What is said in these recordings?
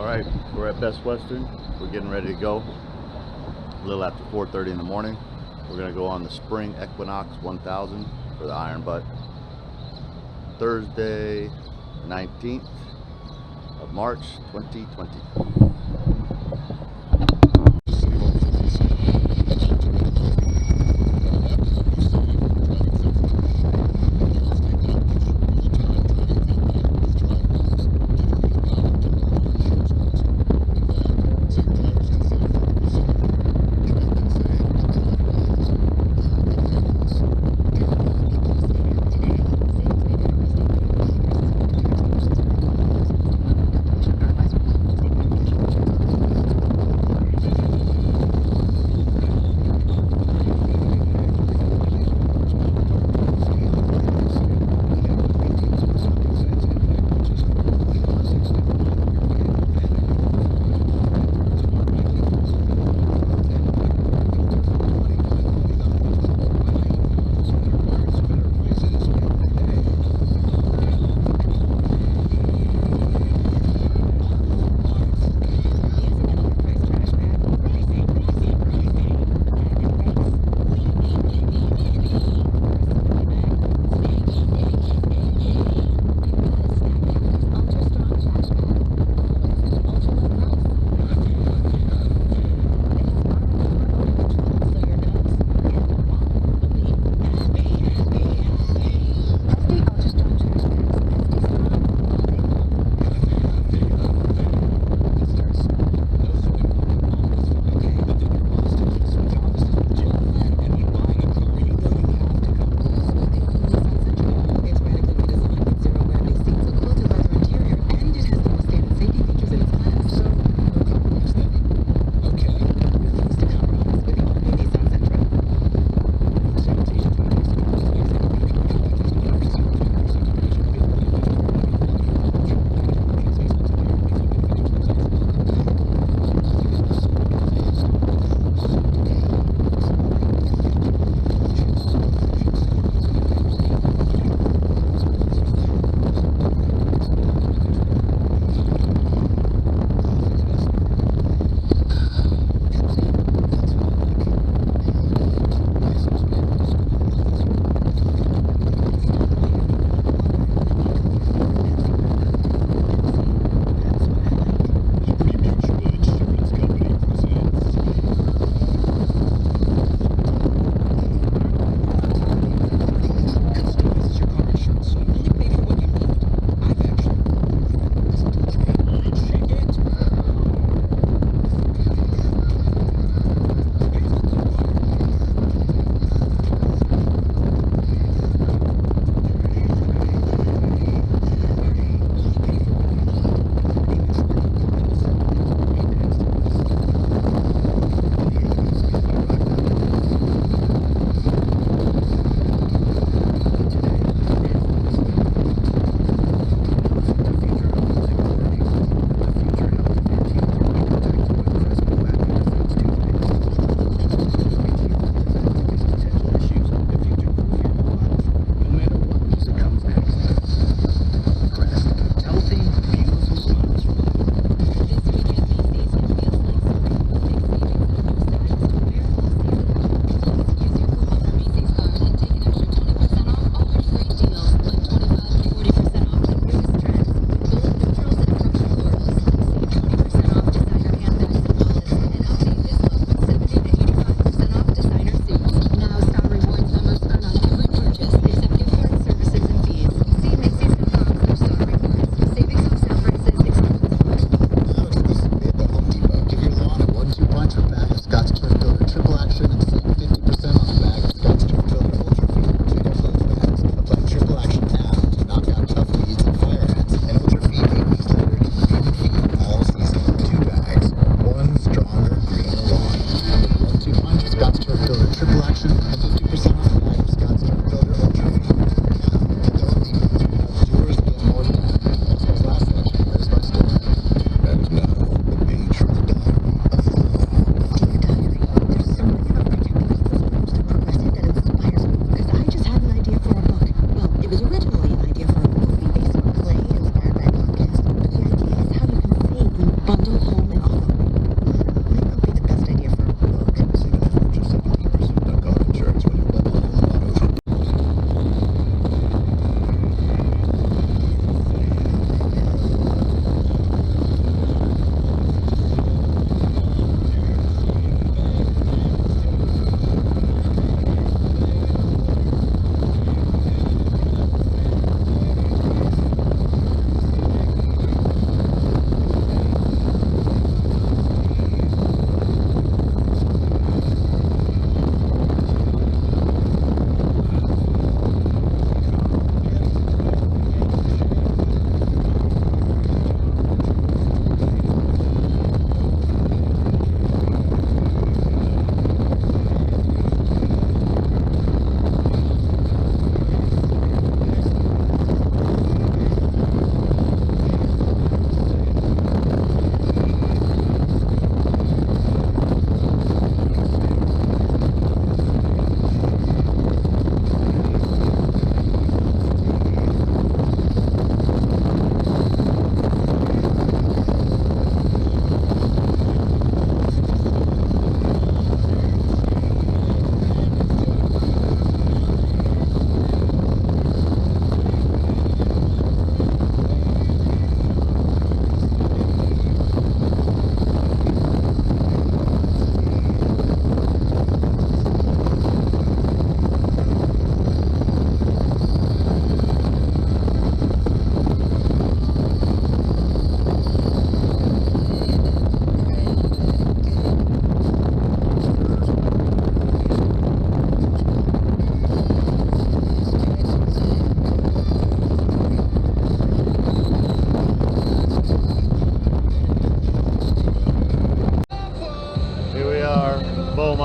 Alright, we're at Best Western. We're getting ready to go. A little after 4:30 in the morning. We're going to go on the Spring Equinox 1000 for the Iron Butt. Thursday, 19th of March, 2020.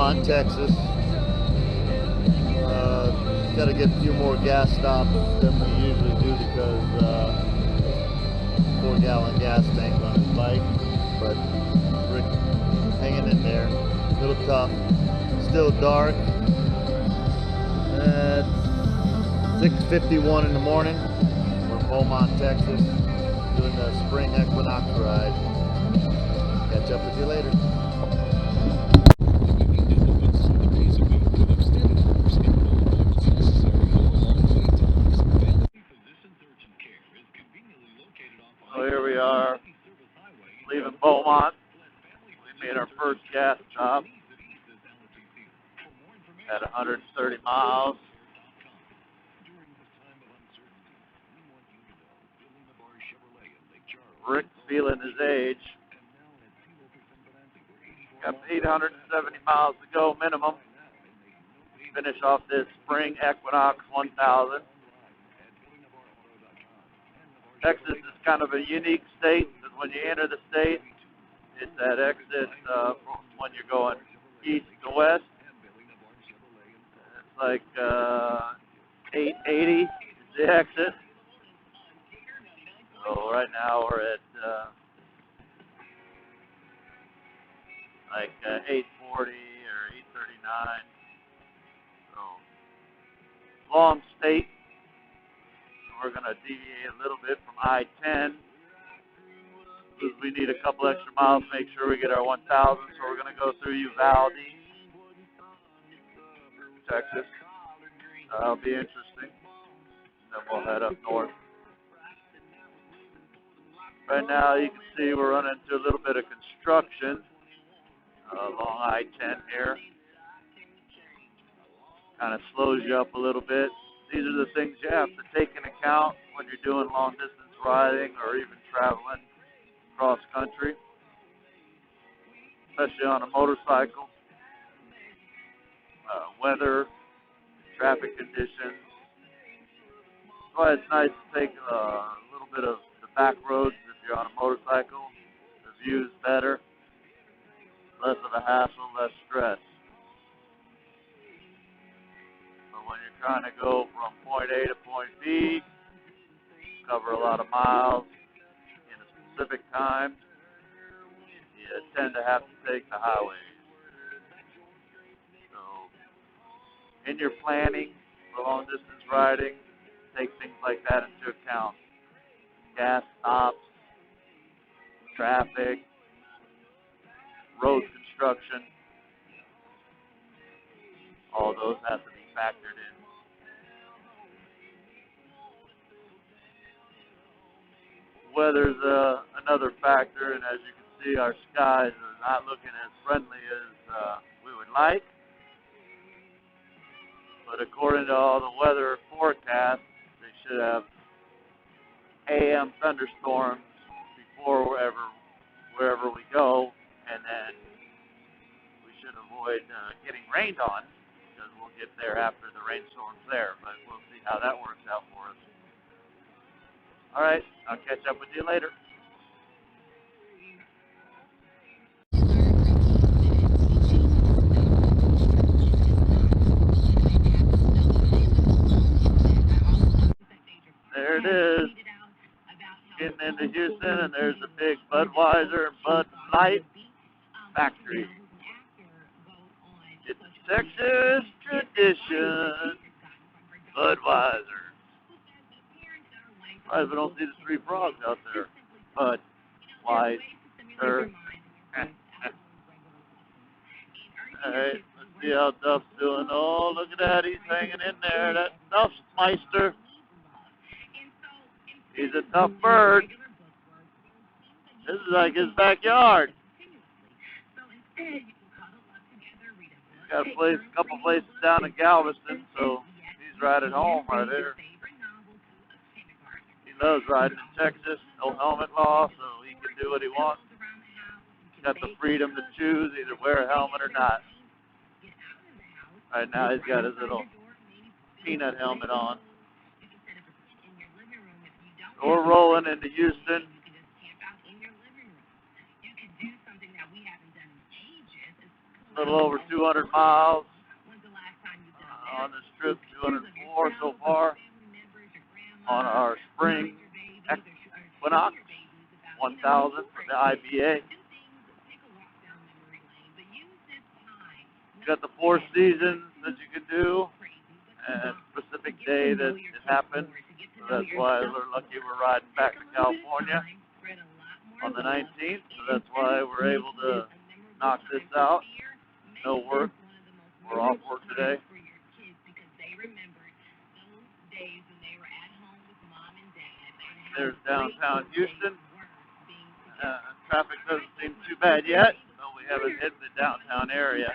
Beaumont, Texas. Got to get a few more gas stops than we usually do because 4-gallon gas tank on his bike. But Rick hanging in there, a little tough. Still dark. 6:51 in the morning. We're in Beaumont, Texas, doing the spring Equinox ride. Catch up with you later. So here we are, leaving Beaumont. We made our first gas stop at 130 miles. Rick's feeling his age. Got 870 miles to go minimum. Finish off this spring Equinox 1000. Texas is kind of a unique state because when you enter the state, it's that exit when you're going east to west. It's like 880 is the exit. So right now we're at like 840 or 839. So long state. We're going to deviate a little bit from I-10 because we need a couple extra miles to make sure we get our 1,000. So we're going to go through Uvalde, Texas. That'll be interesting. Then we'll head up north. Right now you can see we're running into a little bit of construction along I-10 here. Kind of slows you up a little bit. These are the things you have to take into account when you're doing long distance riding or even traveling cross country, especially on a motorcycle. Weather, traffic conditions. That's why it's nice to take a little bit of the back roads if you're on a motorcycle. The view's better, less of a hassle, less stress. When you're trying to go from point A to point B, cover a lot of miles in a specific time, you tend to have to take the highways. So, in your planning for long distance riding, take things like that into account. Gas stops, traffic, road construction, all those have to be factored in. Weather's another factor, and as you can see, our skies are not looking as friendly as we would like. But according to all the weather forecasts, they should have AM thunderstorms before wherever we go, and then we should avoid getting rained on because we'll get there after the rainstorm's there. But we'll see how that works out for us. All right, I'll catch up with you later. There it is. Getting into Houston, and there's a big Budweiser and Bud Light factory. It's a Texas tradition. Budweiser. Surprised we don't see the three frogs out there. Bud, White, Alright, let's see how Duff's doing. Oh, look at that. He's hanging in there. That Duff's Meister. He's a tough bird. This is like his backyard. He's got a couple places down in Galveston, so he's right at home right there. He loves riding in Texas. No helmet law, so he can do what he wants. He's got the freedom to choose either wear a helmet or not. Right now he's got his little peanut helmet on. So we're rolling into Houston. A little over 200 miles on this trip, 204 so far on our spring Equinox 1000 for the IBA. Got the 4 seasons that you can do, and specific day that it happened. So that's why we're lucky we're riding back to California on the 19th. So that's why we're able to knock this out. No work. We're off work today. There's downtown Houston. Traffic doesn't seem too bad yet, so we haven't hit the downtown area.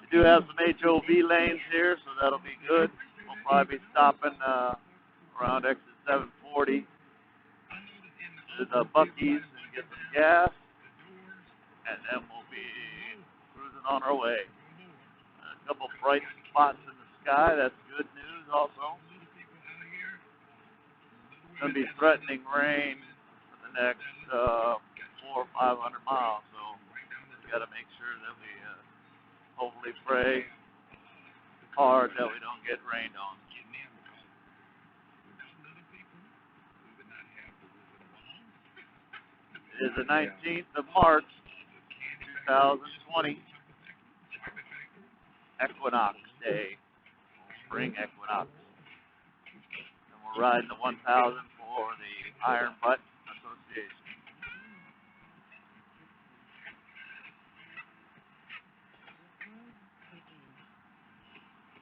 We do have some HOV lanes here, so that'll be good. We'll probably be stopping around exit 740 to the Buc-ee's and get some gas, and then we'll be cruising on our way. A couple bright spots in the sky, that's good news also. It's going to be threatening rain for the next 400 or 500 miles, so we got to make sure that we hopefully pray hard that we don't get rained on. It is the 19th of March, 2020, Equinox Day, Spring Equinox. And we're riding the 1000 for the Iron Butt Association.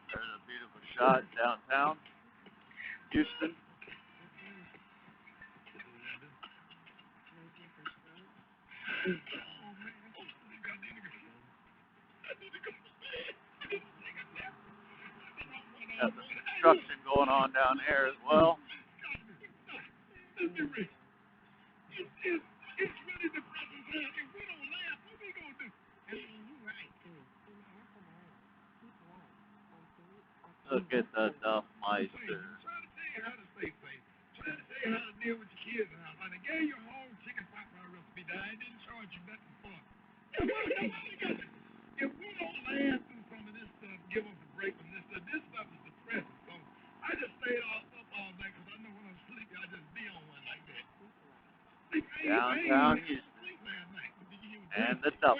There's a beautiful shot downtown Houston. Got the construction going on down there as well. Look at the Duff Meister. Downtown Houston. And the Duff.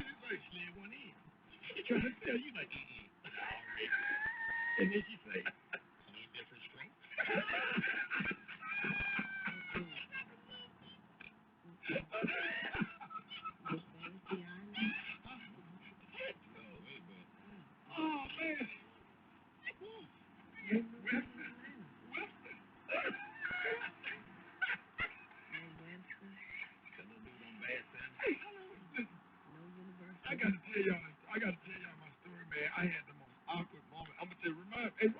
I gotta tell y'all my story, man. I had the most awkward moment. I'm gonna tell you,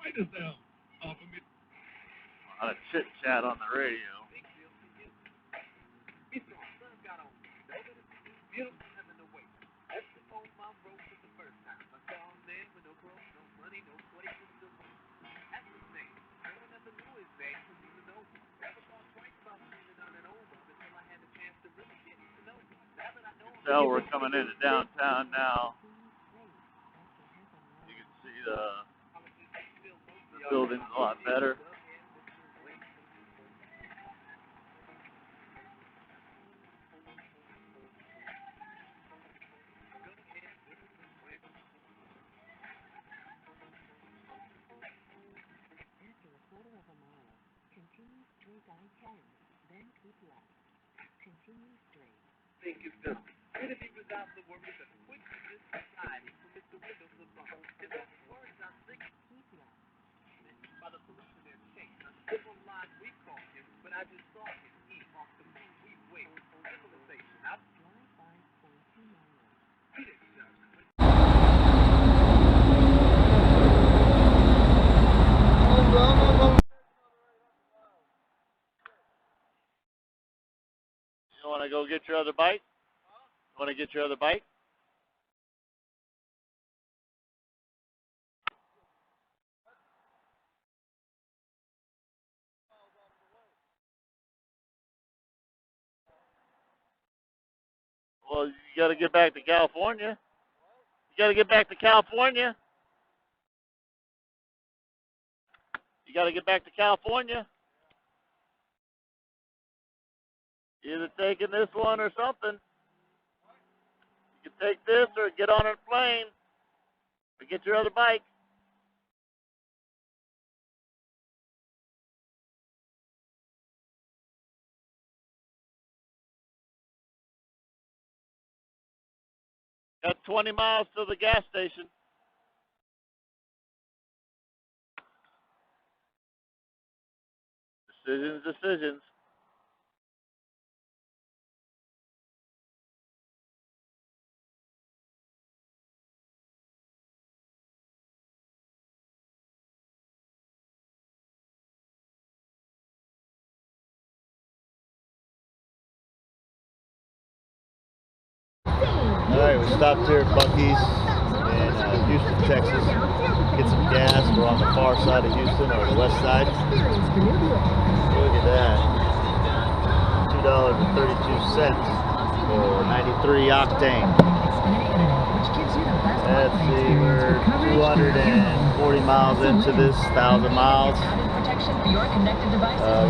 write this down for me. A lot of chit chat on the radio. So we're coming into downtown now. You can see the building's a lot better. Think it's done. And if he was out the world, a quick society from the windows of the home. And those words I think by the pollution and change. Civil line we call him, but I just saw him eat off the food we wait. Civilization. I You want to go get your other bike? You want to get your other bike? Well, you got to get back to California. You got to get back to California. You got to get back to California. Either taking this one or something. You can take this or get on a plane or get your other bike. Got 20 miles to the gas station. Decisions. All right, we stopped here at Buc-ee's in Houston, Texas. Get some gas. We're on the far side of Houston, or the west side. Look at that. $2.32 for 93 octane. Let's see, we're 240 miles into this, 1,000 miles. We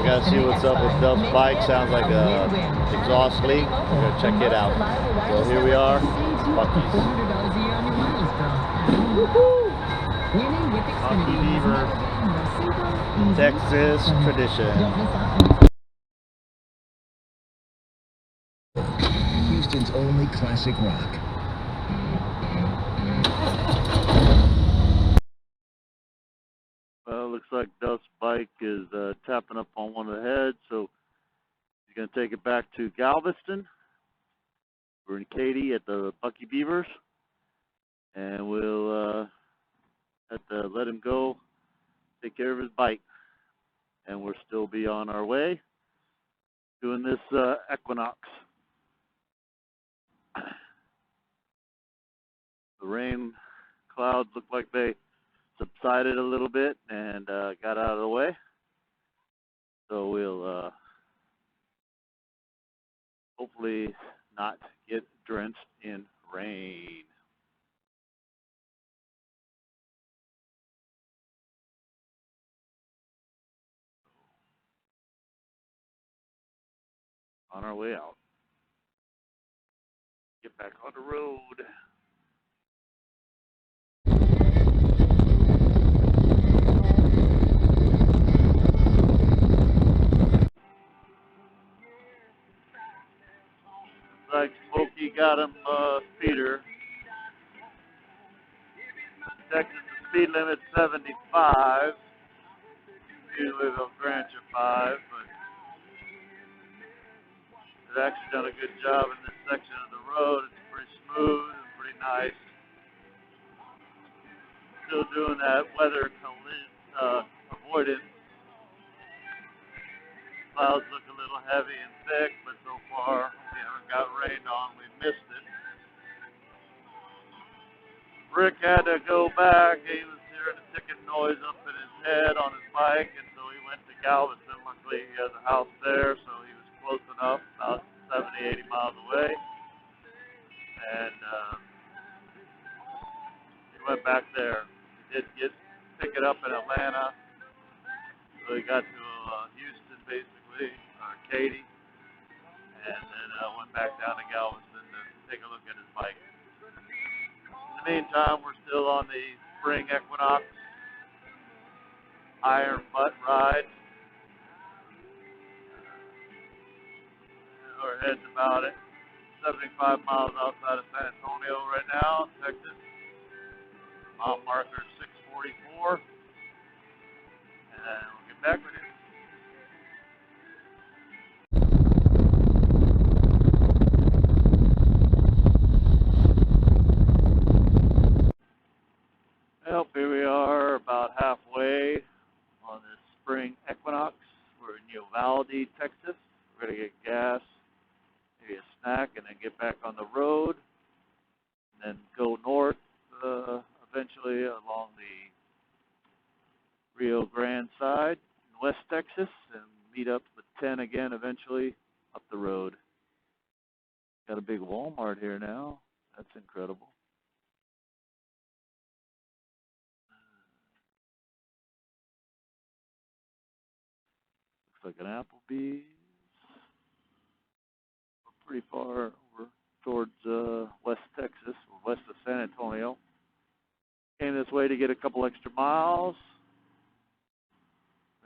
gotta see what's up with Duff's bike. Sounds like a exhaust leak. We're gonna check it out. So here we are, Buc-ee's. Buc-ee Beaver, Texas tradition. Houston's only classic rock. Well, looks like Duff's bike is tapping up on one of the heads, so he's going to take it back to Galveston. We're in Cali at the Buc-ee Beavers, and we'll have to let him go, take care of his bike, and we'll still be on our way doing this Equinox. The rain clouds look like they subsided a little bit and got out of the way. So we'll hopefully not get drenched in rain. On our way out. Get back on the road. Like Smokey got him speeder. Texas, the speed limit 75. Usually they'll grant you 5, but they've actually done a good job in this section of the road. It's pretty smooth and pretty nice. Still doing that weather avoidance. Clouds look a little heavy and thick, but so far we haven't got rained on. We missed it. Rick had to go back. He was hearing a ticking noise up in his head on his bike, and so he went to Galveston. Luckily, he has a house there, so he was close enough, about 70, 80 miles away. And he went back there. He did pick it up in Atlanta, so he got to Houston, basically, or Katy, and then went back down to Galveston to take a look at his bike. In the meantime, we're still on the spring Equinox iron butt ride. Our head's about 75 miles outside of San Antonio right now, Texas. Mile marker 644. And we'll get back with you. Well, here we are about halfway on this spring Equinox. We're in Uvalde, Texas. We're going to get gas, maybe a snack, and then get back on the road. And then go north eventually along the Rio Grande side in West Texas and meet up with 10 again eventually up the road. Got a big Walmart here now. That's incredible. Looks like an Applebee's. We're pretty far over towards West Texas, or west of San Antonio. Came this way to get a couple extra miles.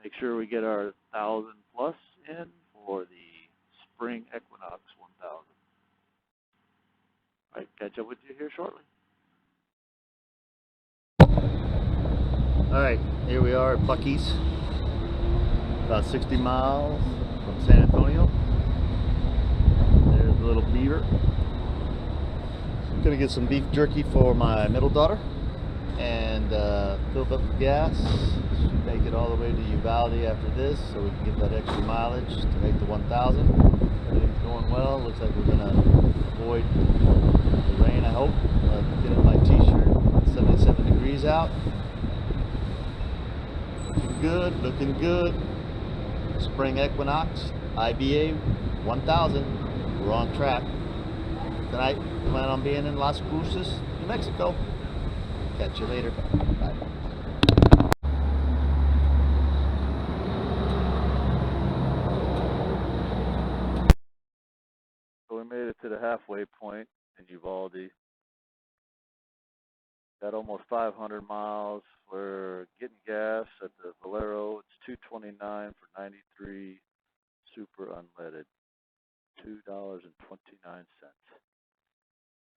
Make sure we get our 1,000 plus in for the spring Equinox 1,000. All right, catch up with you here shortly. All right, here we are at Buc-ee's, about 60 miles from San Antonio. There's the little beaver. I'm gonna get some beef jerky for my middle daughter and filled up with gas. Should make it all the way to Uvalde after this, so we can get that extra mileage to make the 1,000. Everything's going well. Looks like we're gonna avoid the rain, I hope. Get in my t-shirt. 77 degrees out. Looking good, looking good. Spring Equinox, IBA 1,000. We're on track. Tonight, plan on being in Las Cruces, New Mexico. Catch you later. Bye. So we made it to the halfway point in Uvalde. Got almost 500 miles. We're getting gas at the Valero. It's $2.29 for 93 super unleaded. $2.29.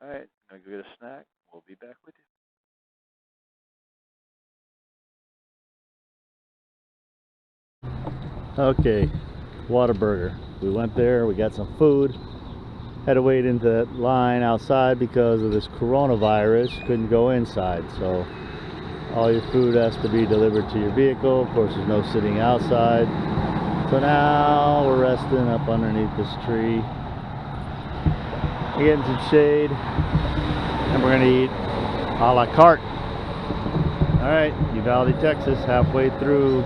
All right, I'm gonna go get a snack. We'll be back with you. Okay, Whataburger. We went there, we got some food. Had to wait into that line outside because of this coronavirus. Couldn't go inside, so all your food has to be delivered to your vehicle. Of course, there's no sitting outside. So now we're resting up underneath this tree, getting some shade, and we're gonna eat a la carte. All right, Uvalde, Texas, halfway through.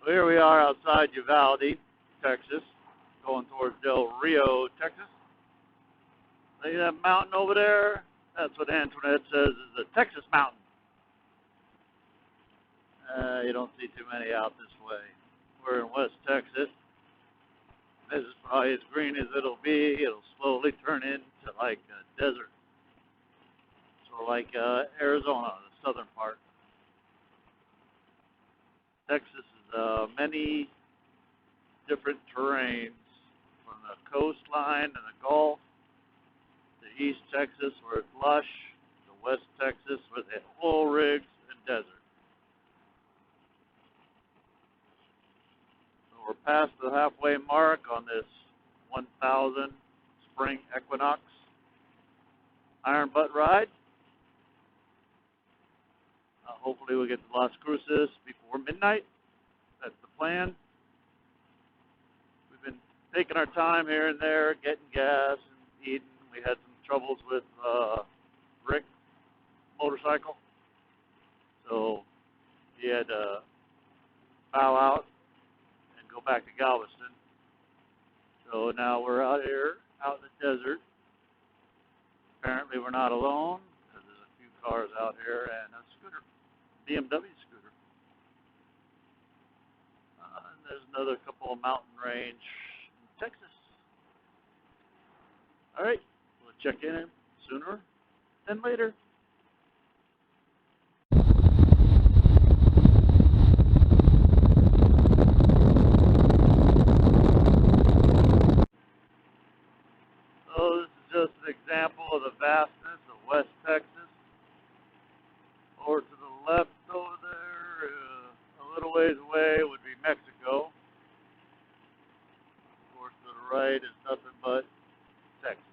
Here we are outside Uvalde, Texas, going towards Del Rio, Texas. See that mountain over there? That's what Antoinette says is the Texas mountain. You don't see too many out this way. We're in West Texas. This is probably as green as it'll be. It'll slowly turn into like a desert. So like Arizona, the southern part. Texas is many different terrains, from the coastline and the Gulf, to East Texas where it's lush, to West Texas where they have oil rigs and desert. So we're past the halfway mark on this 1,000 spring Equinox iron butt ride. Hopefully we'll get to Las Cruces before midnight. That's the plan. We've been taking our time here and there, getting gas and eating. We had some troubles with Rick's motorcycle, so he had to bow out and go back to Galveston. So now we're out here, out in the desert. Apparently we're not alone, because there's a few cars out here and a scooter, BMW scooter. And there's another couple of mountain range in Texas. All right, we'll check in sooner than later. So this is just an example of the vastness of West Texas. Over to the left over there, a little ways away would be Mexico. Of course, to the right is nothing but Texas.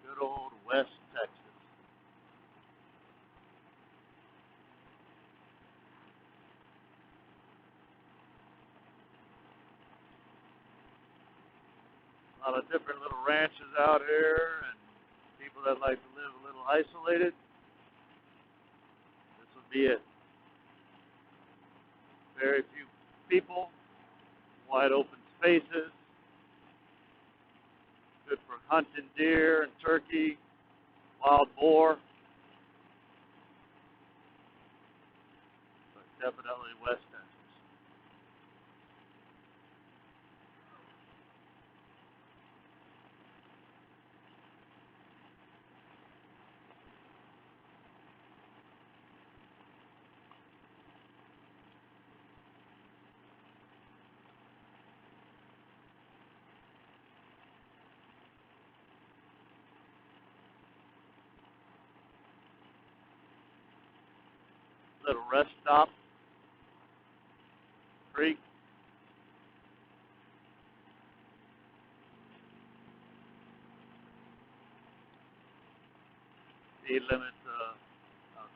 Good old West Texas. A lot of different little ranches out here, and people that like to live a little isolated, this would be it. Very few people, wide open spaces, good for hunting deer and turkey, wild boar, but definitely West Texas. Little rest stop, creek. Speed limit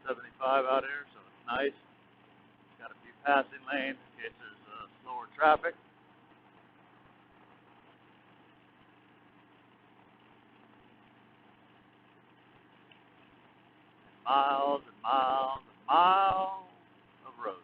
75 out here, so it's nice. Got a few passing lanes in case there's slower traffic. Miles and miles and miles of road.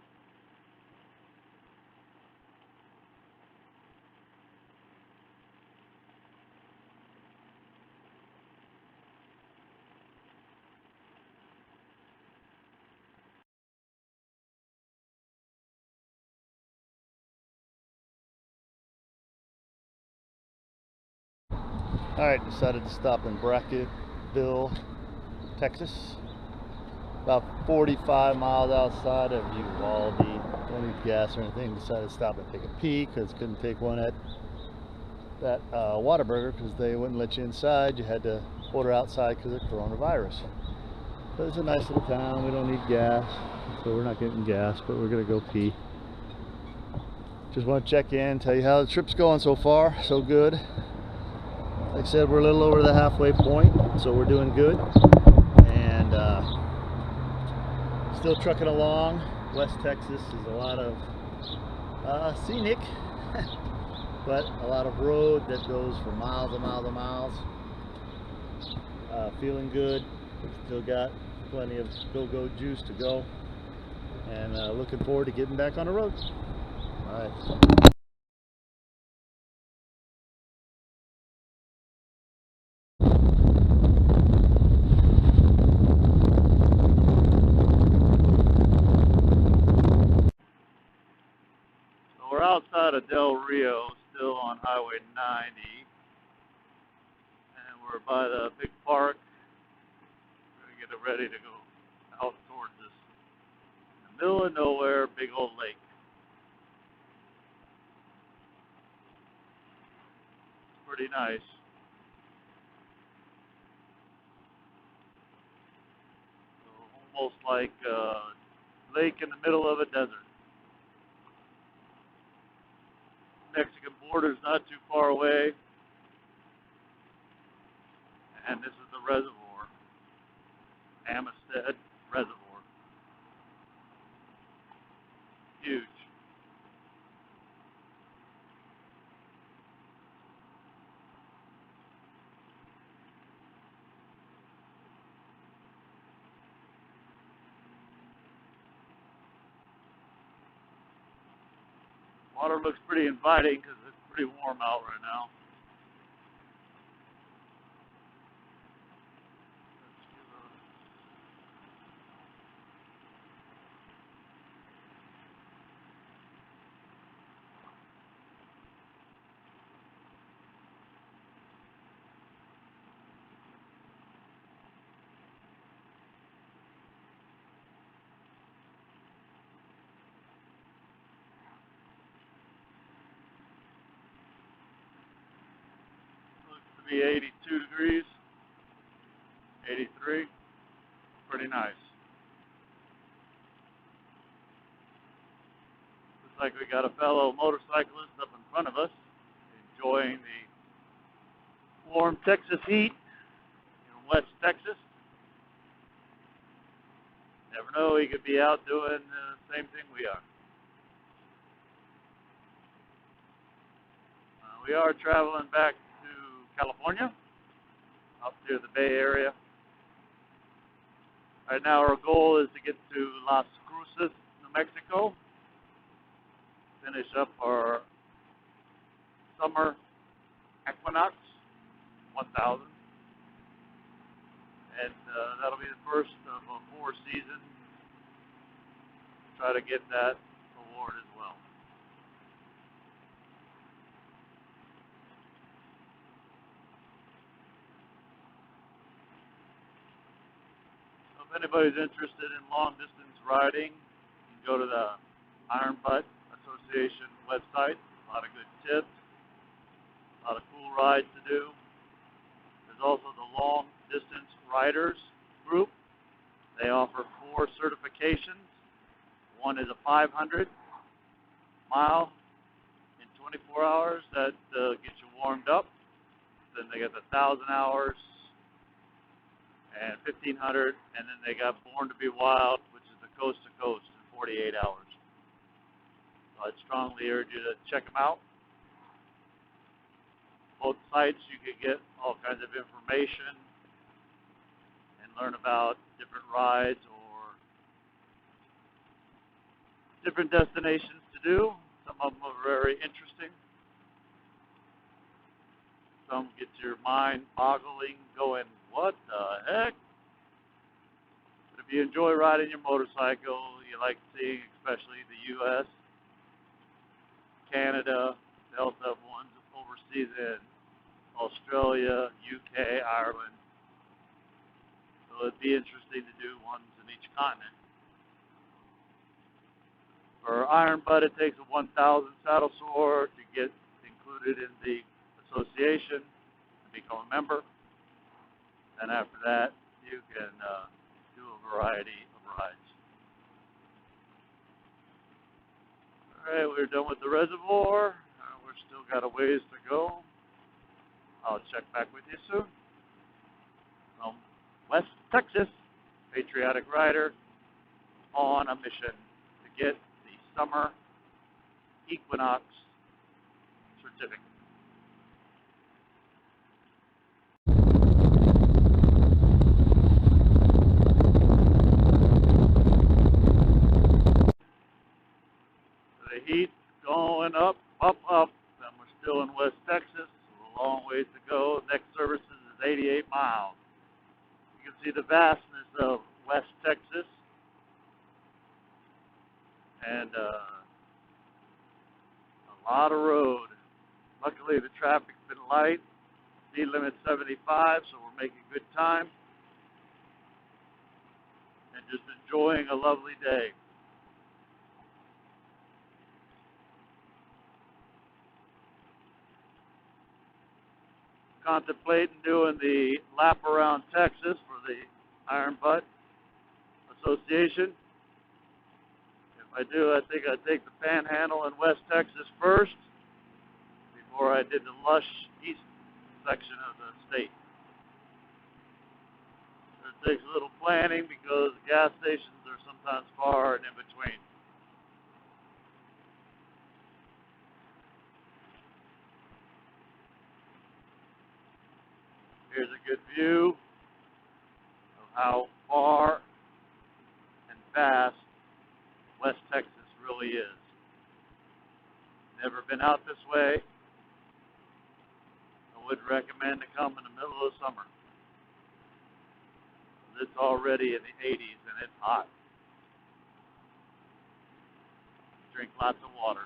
Alright, decided to stop in Bracketville, Texas. About 45 miles outside of Uvalde. Don't need gas or anything. Decided to stop and take a pee because couldn't take one at that Whataburger because they wouldn't let you inside. You had to order outside because of coronavirus. But it's a nice little town. We don't need gas, so we're not getting gas, but we're going to go pee. Just want to check in, tell you how the trip's going so far. So good. Like I said, we're a little over the halfway point, so we're doing good. And still trucking along. West Texas is a lot of scenic, but a lot of road that goes for miles and miles and miles. Feeling good. Still got plenty of go juice to go. And looking forward to getting back on the road. All right. We're outside of Del Rio, still on Highway 90, and we're by the big park. We're gonna get it ready to go out towards this in the middle of nowhere, big old lake. It's pretty nice. So almost like a lake in the middle of a desert. Mexican border's not too far away, and this is the reservoir, Amistad Reservoir. Huge. Water looks pretty inviting because it's pretty warm out right now. Looks to be 82 degrees, 83. Pretty nice. Looks like we got a fellow motorcyclist up in front of us, enjoying the warm Texas heat in West Texas. Never know, he could be out doing the same thing we are. We are traveling back to California. up near the Bay Area. Right now our goal is to get to Las Cruces, New Mexico, finish up our summer Equinox 1000, and that'll be the first of a 4 season. Try to get that award as well. So if anybody's interested in long distance riding, you can go to the Iron Butt Association website. A lot of good tips, a lot of cool rides to do. There's also the Long Distance Riders group. They offer 4 certifications. One is a 500 mile in 24 hours that gets you warmed up. Then they got the 1,000 hours and 1,500, and then they got Born to Be Wild, which is the coast to coast in 48 hours. So I'd strongly urge you to check them out. Both sites you can get all kinds of information and learn about different rides or different destinations to do. Some of them are very interesting. Some get your mind boggling, going, what the heck? But if you enjoy riding your motorcycle, you like seeing especially the U.S., Canada, they also have ones overseas in Australia, UK, Ireland. So it'd be interesting to do ones in each continent. For Iron Butt, it takes a 1,000 saddle sore to get included in the association and become a member. And after that, you can do a variety of rides. All right, we're done with the reservoir. We're still got a ways to go. I'll check back with you soon. From West Texas, Patriotic Rider on a mission to get the summer Equinox certificate. The heat's going up, and we're still in West Texas. A long ways to go. Next services is 88 miles. You can see the vastness of West Texas, and a lot of road. Luckily, the traffic's been light. Speed limit 75, so we're making good time and just enjoying a lovely day. Contemplating doing the lap around Texas for the Iron Butt Association. If I do, I think I'd take the Panhandle in West Texas first before I did the lush east section of the state. It takes a little planning because gas stations are sometimes far and in between. Here's a good view of how far and vast West Texas really is. Never been out this way. I would recommend to come in the middle of summer. It's already in the 80s and it's hot. Drink lots of water.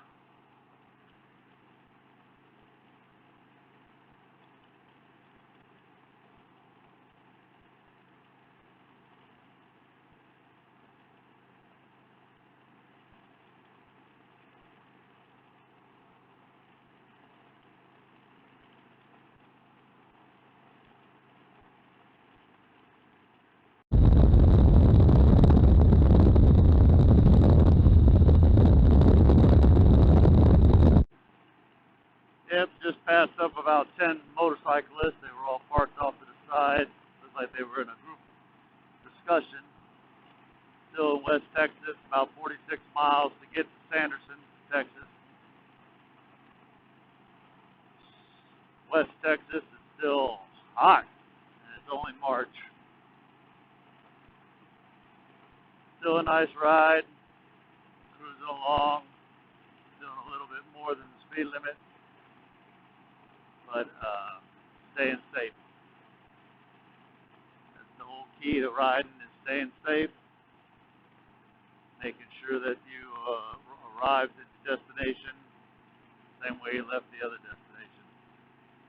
Yep, just passed up about 10 motorcyclists. They were all parked off to the side. Looks like they were in a group discussion. Still in West Texas, about 46 miles to get to Sanderson, Texas. West Texas is still hot, and Nice ride, cruising along, doing a little bit more than the speed limit, but staying safe. That's the whole key to riding, is staying safe, making sure that you arrived at the destination the same way you left the other destination.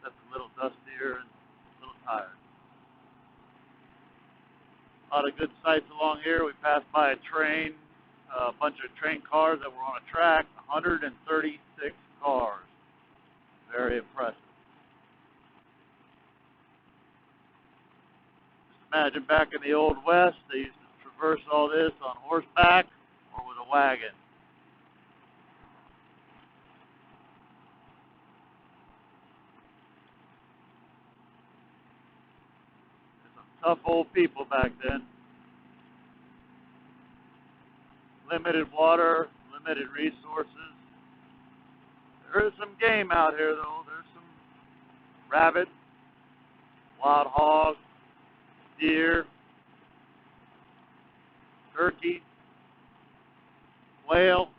That's a little dustier and a little tired. A lot of good sights along here. We passed by a train, a bunch of train cars that were on a track, 136 cars. Very impressive. Just imagine back in the Old West, they used to traverse all this on horseback or with a wagon. There's some tough old people back then. Limited water, limited resources. There is some game out here, though. There's some rabbit, wild hog, deer, turkey, whale.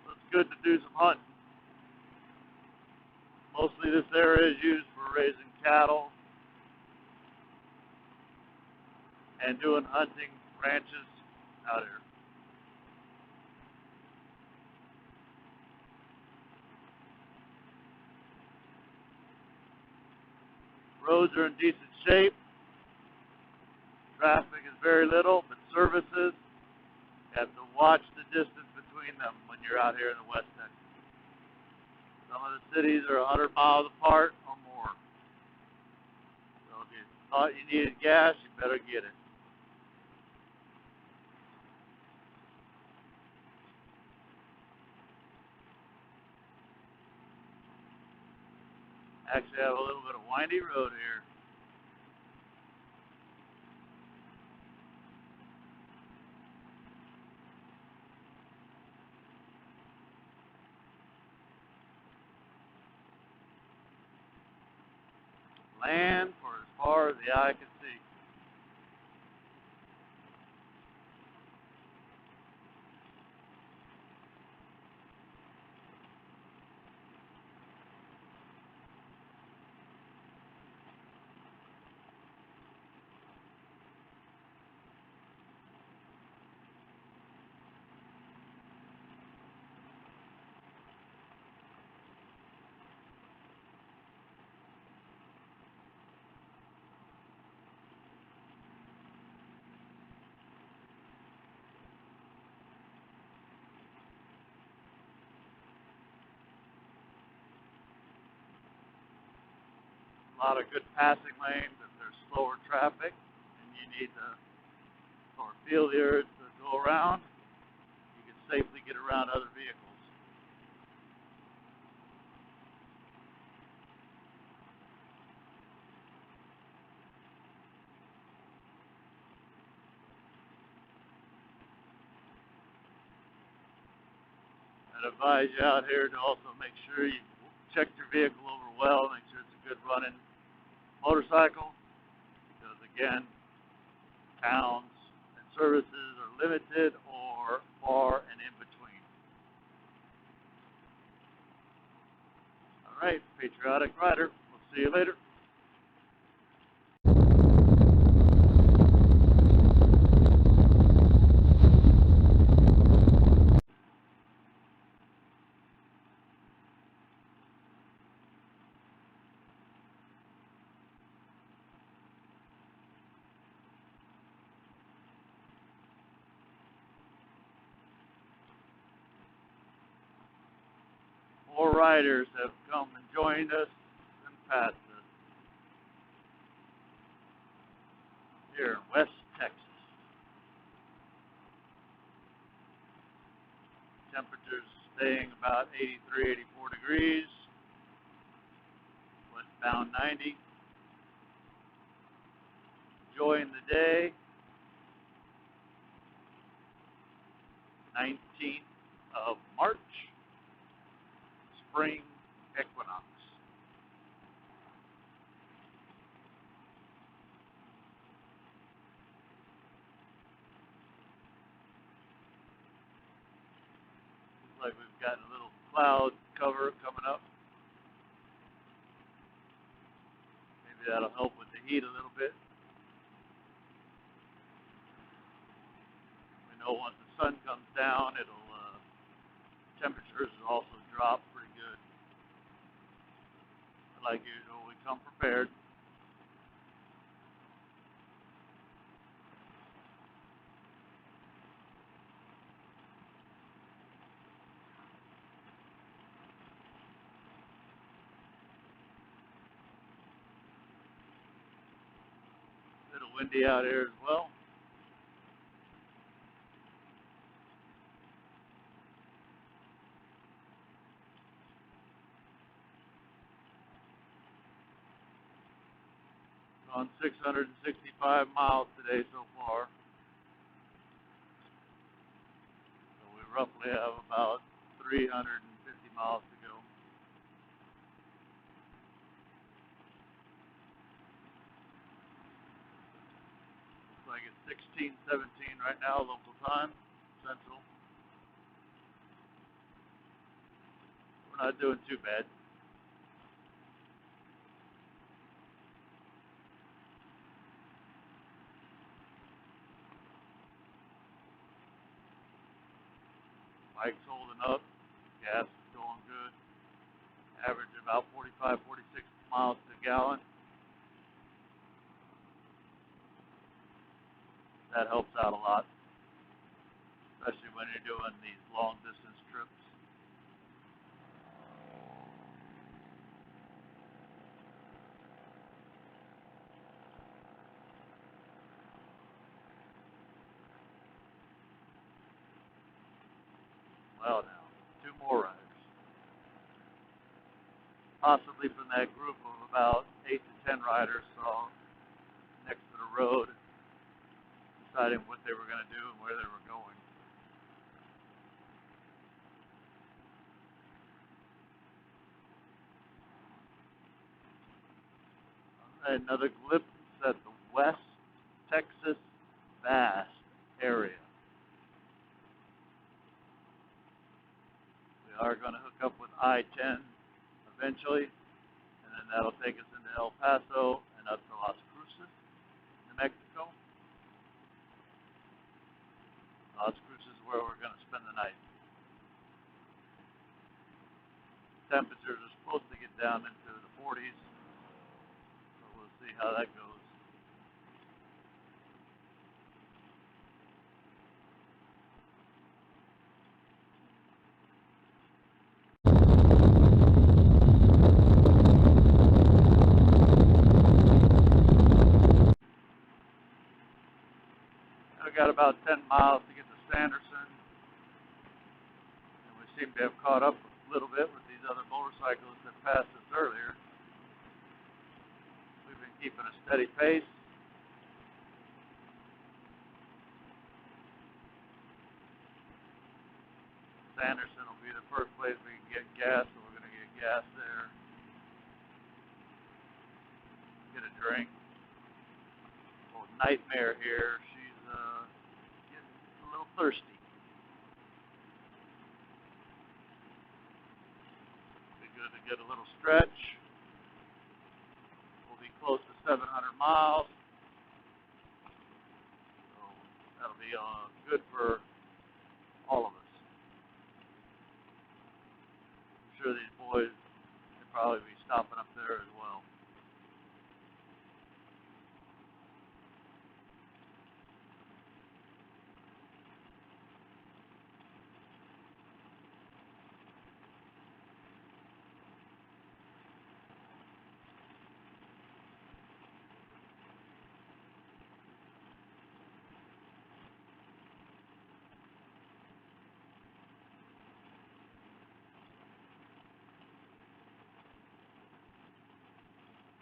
So it's good to do some hunting. Mostly this area is used for raising cattle and doing hunting ranches out here. Roads are in decent shape. Traffic is very little, but services, you have to watch the distance between them when you're out here in the West Texas. Some of the cities are 100 miles apart or more. So if you thought you needed gas, you better get it. Actually have a little bit of windy road here. Land for as far as the eye can see. A lot of good passing lanes if there's slower traffic and you need to or feel the urge to go around, you can safely get around other vehicles. I'd advise you out here to also make sure you check your vehicle over well, make sure it's a good running motorcycle, because again, towns and services are limited or far and in between. All right, Patriotic Rider, we'll see you later. More riders have come and joined us and passed us here in West Texas. Temperatures staying about 83, 84 degrees. Westbound 90. Enjoying the day. 19th of March. Spring Equinox. Got a little cloud cover coming up. Maybe that'll help with the heat a little bit. We know once the sun comes down, temperatures will also drop pretty good. But like usual, we come prepared. A little windy out here as well. On 665 miles today so far. So we roughly have about 350 miles to go. Looks like it's 16:17 right now, local time, Central. We're not doing too bad. Bike's holding up. Gas is going good. Average about 45, 46 miles to the gallon. That helps out a lot, especially when you're doing these long distance trips. Well, now, 2 more riders. Possibly from that group of about 8 to 10 riders saw next to the road, deciding what they were going to do and where they were going. Another glimpse at the West Texas vast area. We are going to hook up with I-10 eventually, and then that'll take us into El Paso and up to Las Cruces, New Mexico. Las Cruces is where we're going to spend the night. Temperatures are supposed to get down into the 40s, so we'll see how that goes. We got about 10 miles to get to Sanderson, and we seem to have caught up a little bit with these other motorcyclists that passed us earlier. We've been keeping a steady pace. Sanderson will be the first place we can get gas, so we're going to get gas there. Get a drink. Oh, Nightmare here. She's getting a little thirsty. Be good to get a little stretch. We'll be close to 700 miles. So that'll be good for all of us. I'm sure these boys will probably be stopping up there as well.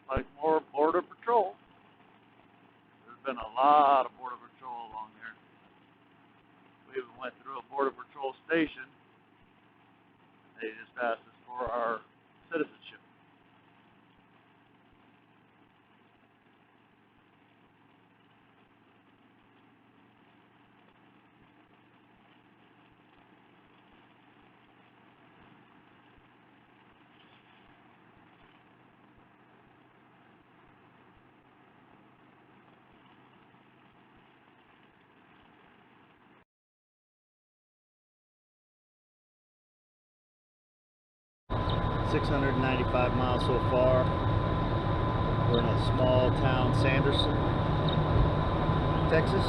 Like more border patrol. There's been a lot of border patrol along here. We even went through a border patrol station. They just asked us for our citizenship. 695 miles so far. We're in a small town, Sanderson, Texas.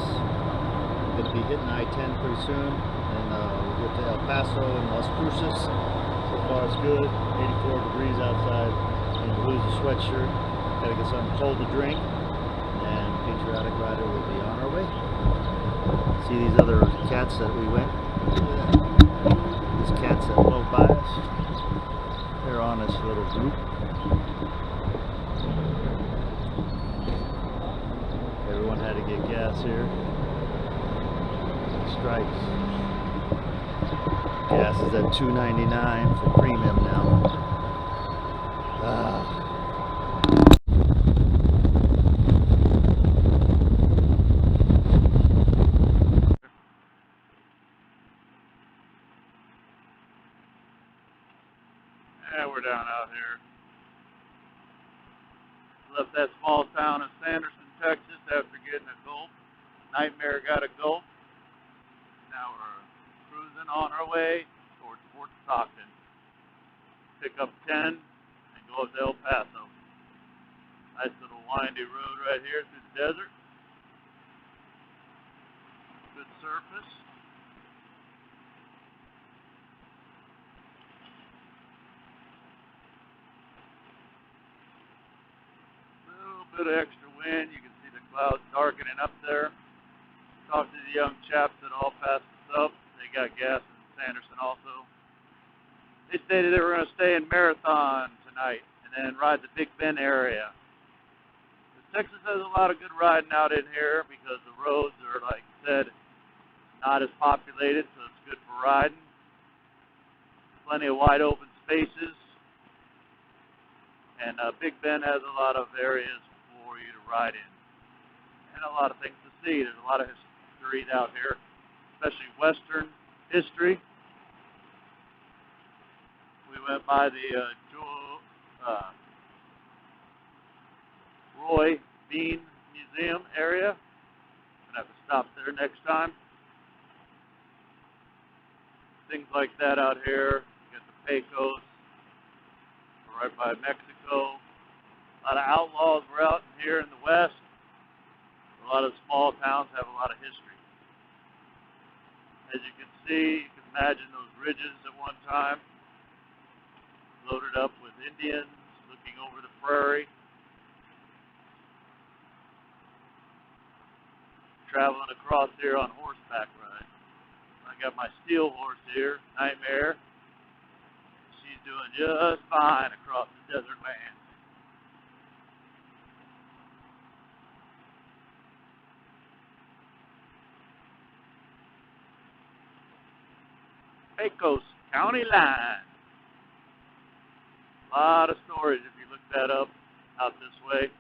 Going to be hitting I-10 pretty soon, and we'll get to El Paso and Las Cruces. So far it's good. 84 degrees outside. Need to lose a sweatshirt. Got to get something cold to drink, and Patriotic Rider will be on our way. See these other cats that we went? These cats that blow by us. They're on this little group. Everyone had to get gas here. Stripes. Gas is at $2.99 for premium now. Yeah, we're down out here. Left that small town of Sanderson, Texas after getting a Gulf. Nightmare got a Gulf. Now we're cruising on our way towards Fort Stockton. Pick up 10 and go up to El Paso. Nice little windy road right here through the desert. Good surface. A little bit of extra wind. You can see the clouds darkening up there. Talked to the young chaps that all passed us up. They got gas in Sanderson also. They stated they were going to stay in Marathon tonight and then ride the Big Bend area. Texas has a lot of good riding out in here because the roads are, like I said, not as populated, so it's good for riding. Plenty of wide open spaces. And Big Bend has a lot of areas for you to ride in. And a lot of things to see. There's a lot of history out here, especially Western history. We went by the Roy Bean Museum area. Gonna have to stop there next time. Things like that out here. You got the Pecos, right by Mexico. A lot of outlaws were out here in the West. A lot of small towns have a lot of history. As you can see, you can imagine those ridges at one time, loaded up with Indians looking over the prairie. Traveling across here on horseback ride. I got my steel horse here, Nightmare. She's doing just fine across the desert land. Pecos County line. A lot of stories if you look that up out this way.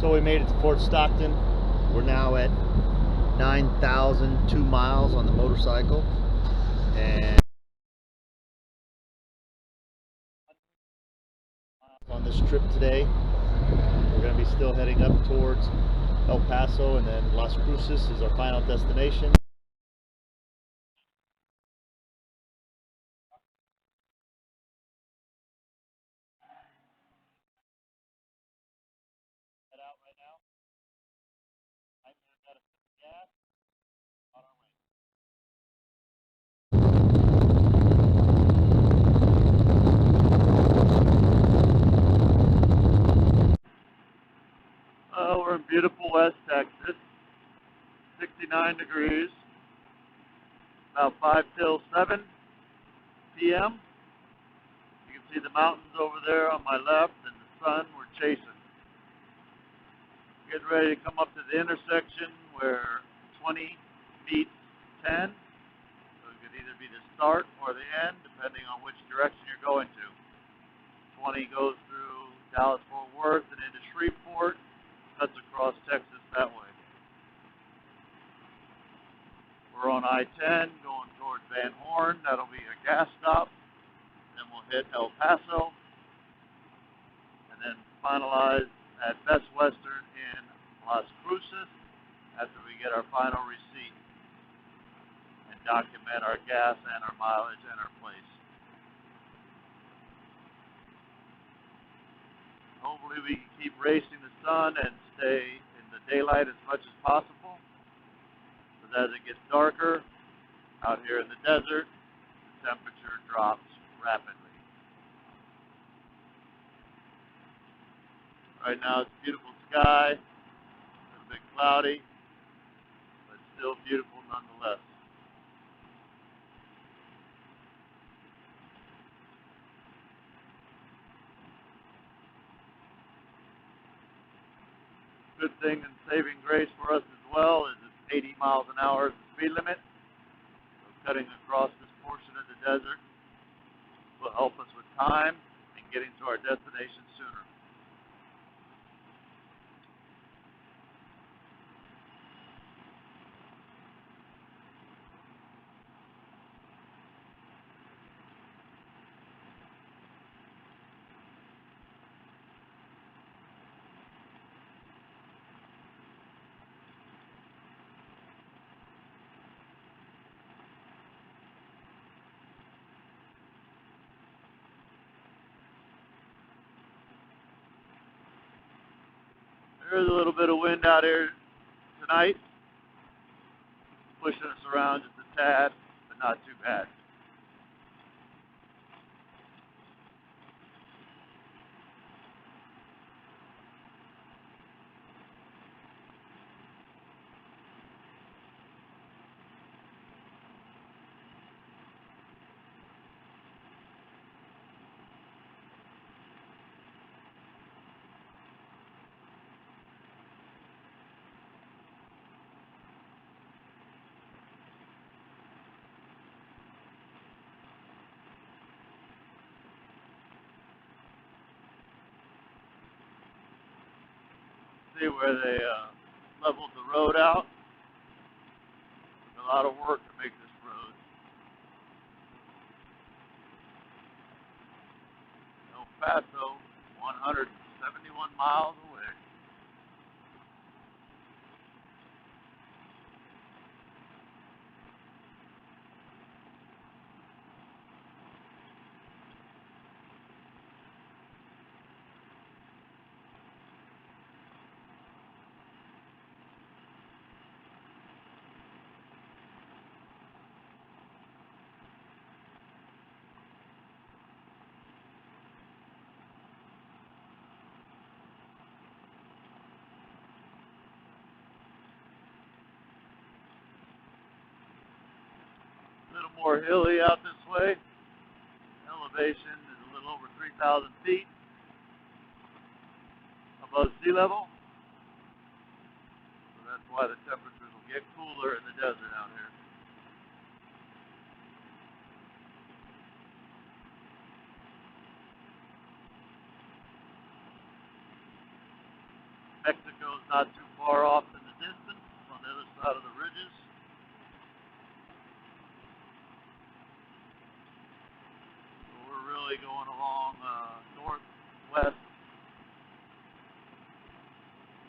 So we made it to Fort Stockton. We're now at 9,002 miles on the motorcycle, and on this trip today we're going to be still heading up towards El Paso, and then Las Cruces is our final destination. Head out right now. I'm got a gas on our way. We're in beautiful West Texas, 69 degrees, about 5 till 7 p.m. You can see the mountains over there on my left and the sun we're chasing. Getting ready to come up to the intersection where 20 meets 10. So it could either be the start or the end, depending on which direction you're going to. 20 goes through Dallas-Fort Worth and into Shreveport. Cuts across Texas that way. We're on I-10 going towards Van Horn. That'll be a gas stop. Then we'll hit El Paso. And then finalize at Best Western in Las Cruces after we get our final receipt and document our gas and our mileage and our place. Hopefully we can keep racing the sun and stay in the daylight as much as possible. Because as it gets darker out here in the desert, the temperature drops rapidly. Right now it's beautiful sky, a little bit cloudy, but still beautiful nonetheless. Good thing and saving grace for us as well is it's 80 miles an hour is the speed limit. So cutting across this portion of the desert will help us with time and getting to our destination sooner. There is a little bit of wind out here tonight, pushing us around just a tad, but not too bad. See where they leveled the road out. A lot of work to make this road. El Paso, 171 miles away. A little more hilly out this way. Elevation is a little over 3,000 feet above sea level. So that's why the temperatures will get cooler in the desert out here. Mexico's not too far off in the distance on the other side of the ridges. So we're really going along northwest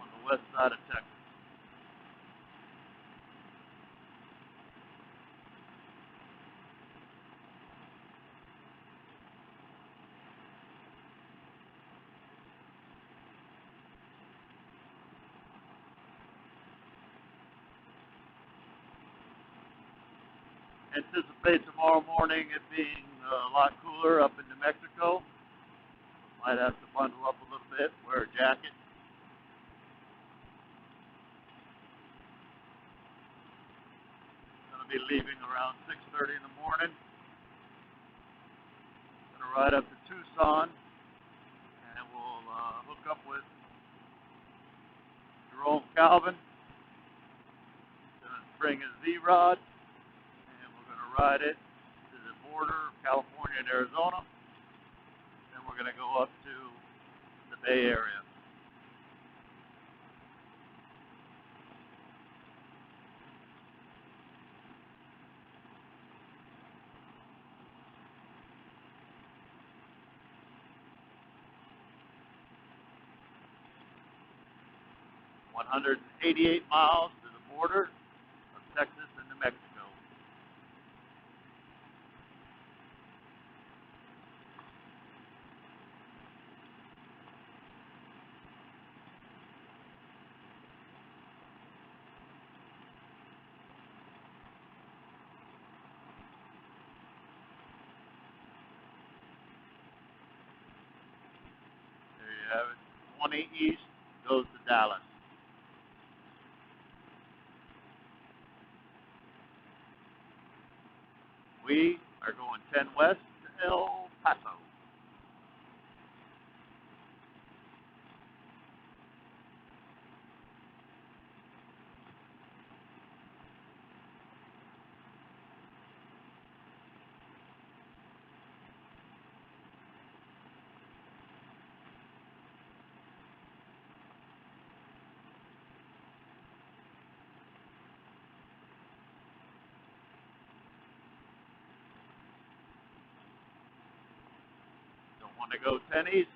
on the west side of Texas. Anticipate tomorrow morning it being a lot cooler up in New Mexico. Might have to bundle up a little bit, wear a jacket. Gonna be leaving around 6:30 in the morning. Gonna ride up to Tucson, and we'll hook up with Jerome Calvin. Gonna bring his Z-Rod, and we're gonna ride it to the border of California and Arizona. Then we're gonna go up to the Bay Area. $188 miles to the border of Texas and New Mexico. There you have it. 20 east goes to Dallas. We are going 10 west to El Paso. Don't want to go 10 east.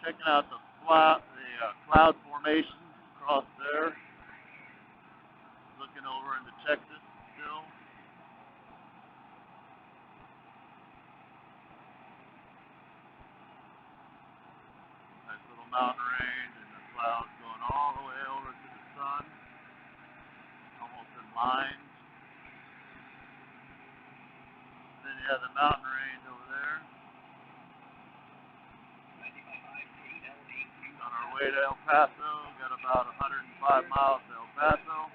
Checking out the cloud formations across there. Looking over into Texas still. Nice little mountain range and the clouds going all the way over to the sun. Almost in lines. Then you have the mountain range over there. On our way to El Paso, got about 105 miles to El Paso.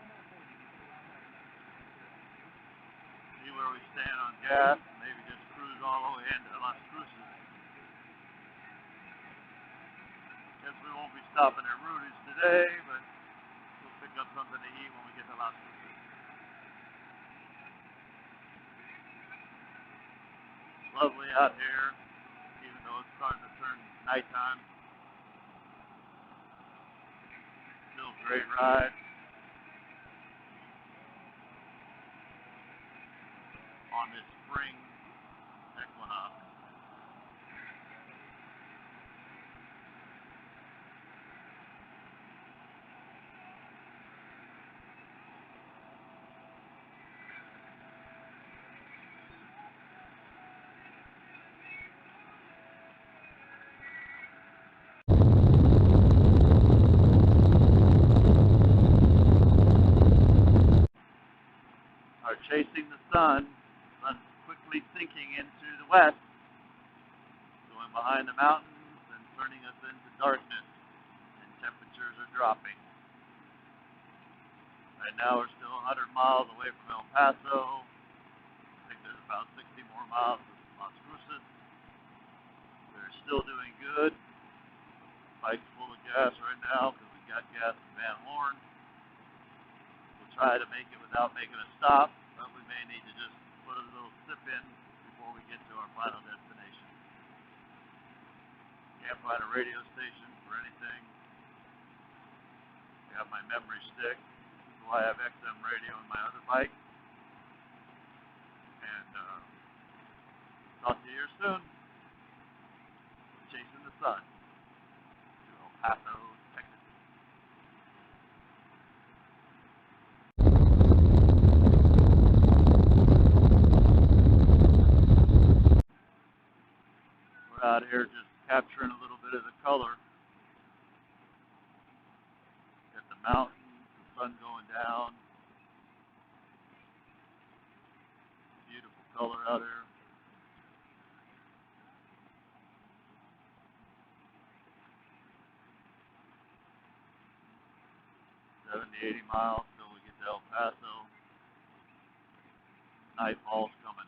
See where we stand on gas, maybe just cruise all the way into Las Cruces. Guess we won't be stopping at Rudy's today, but we'll pick up something to eat when we get to Las Cruces. It's lovely out here, even though it's starting to turn nighttime. Still a great ride. On this spring Equinox. Are chasing the sun. Sun's quickly sinking into the west, going behind the mountains and turning us into darkness, and temperatures are dropping. Right now we're still 100 miles away from El Paso. I think there's about 60 more miles to Las Cruces. Very They're still doing good. Bike's full of gas right now because we got gas in Van Horn. We'll try to make it without making a stop, but we may need to just put a little sip in before we get to our final destination. Can't find a radio station for anything. I have my memory stick, so I have XM radio on my other bike. And talk to you here soon. Chasing the sun to El Paso, Texas. We're out here just capturing a little bit of the color. Got the mountains, the sun going down. Beautiful color out here. $70, $80 miles till we get to El Paso. Nightfall's coming.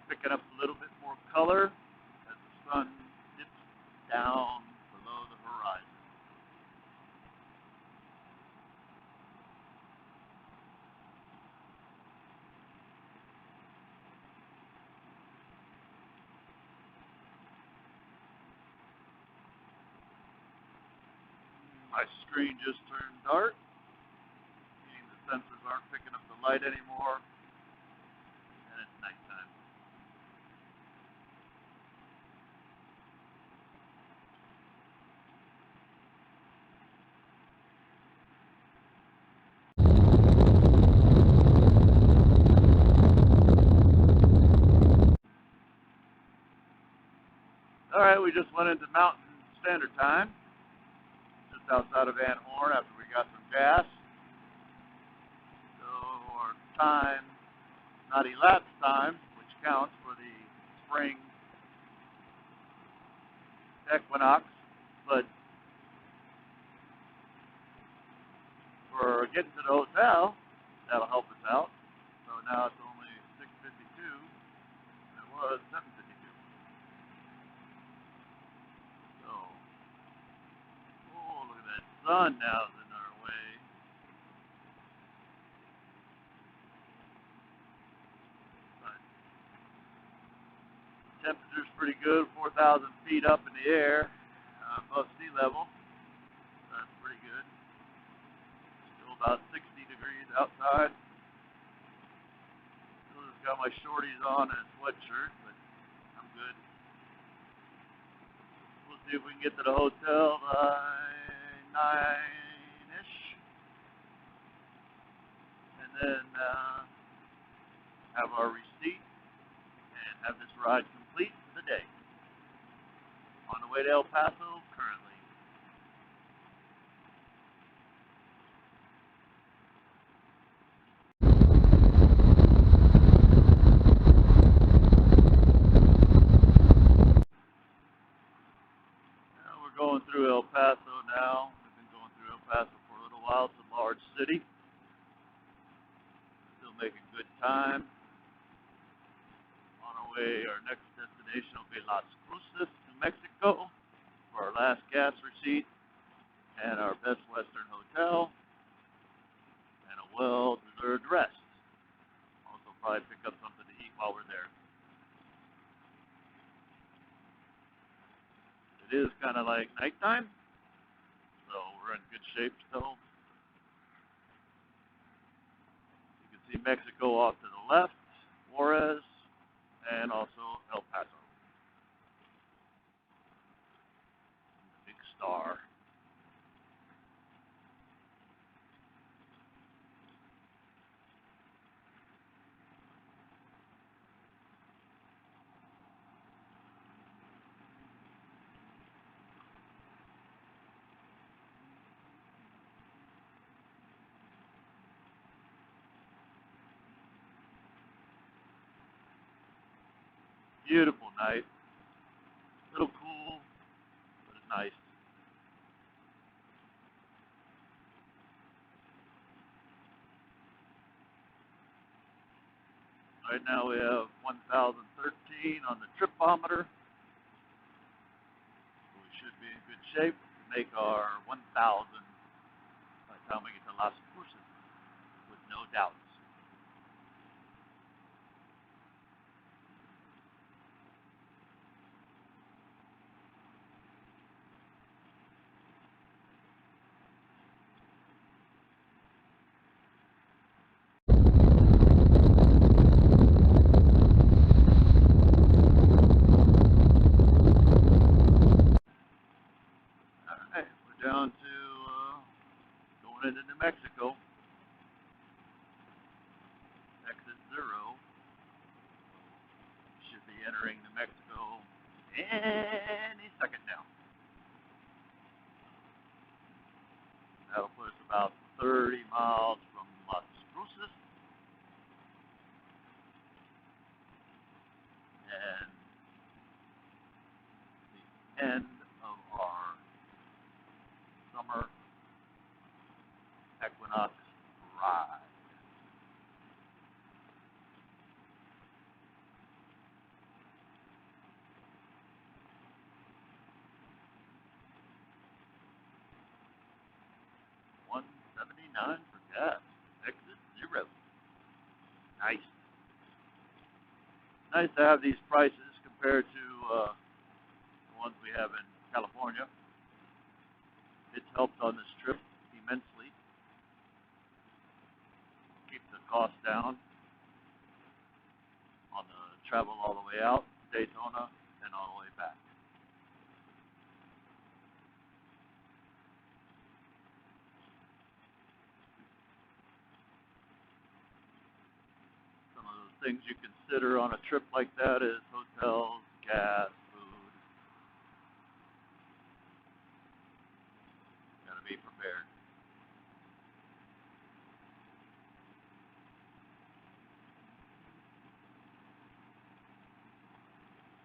Picking up a little bit more color as the sun dips down below the horizon. My screen just turned dark, meaning the sensors aren't picking up the light anymore, and it's nighttime. All right, we just went into Mountain Standard Time, just outside of Van Horn after we got some gas. So our time, not elapsed time, which counts for the spring Equinox, but for getting to the hotel, that'll help us out. So now it's only 6:52, and it was 7:52. So, oh, look at that sun now is in our way. But temperature's pretty good, 4,000 feet up in the air, above sea level. That's pretty good. Still about 60 degrees outside. Still just got my shorties on and a sweatshirt, but I'm good. We'll see if we can get to the hotel by 9-ish. And then have our receipt and have this ride complete for the day. On the way to El Paso currently. We're going through El Paso now. We've been going through El Paso for a little while. It's a large city. Still making good time. On our way, our next destination will be Las Cruces, New Mexico, for our last gas receipt and our Best Western Hotel and a well-deserved rest. Also probably pick up something to eat while we're there. It is kind of like nighttime, so we're in good shape still. You can see Mexico off to the left, Juarez, and also El Paso. Big star. Beautiful night. A little cool, but it's nice. Right now we have 1,013 on the tripometer. We should be in good shape to make our 1,000 by the time we get to Las Cruces, with no doubts. Alright, we're down to going into New Mexico. Exit 0. Should be entering New Mexico any second now. That'll put us about 30 miles from Las Cruces. And the end of our summer Equinox ride. $1.79 for gas. Exit 0. Nice. Nice to have these prices compared to the ones we have in California. It's helped on this trip immensely. Keep the cost down on the travel all the way out, Daytona, and all the way back. Some of the things you consider on a trip like that is hotels, gas, food. Gotta be prepared.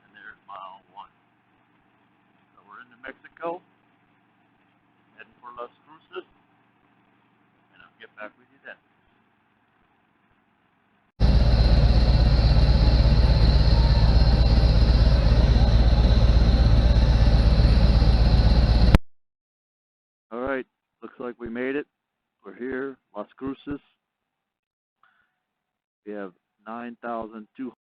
And there's mile 1. So we're in New Mexico, heading for Las Cruces, and I'll get back with you then. All right, looks like we made it. We're here, Las Cruces. We have 9,200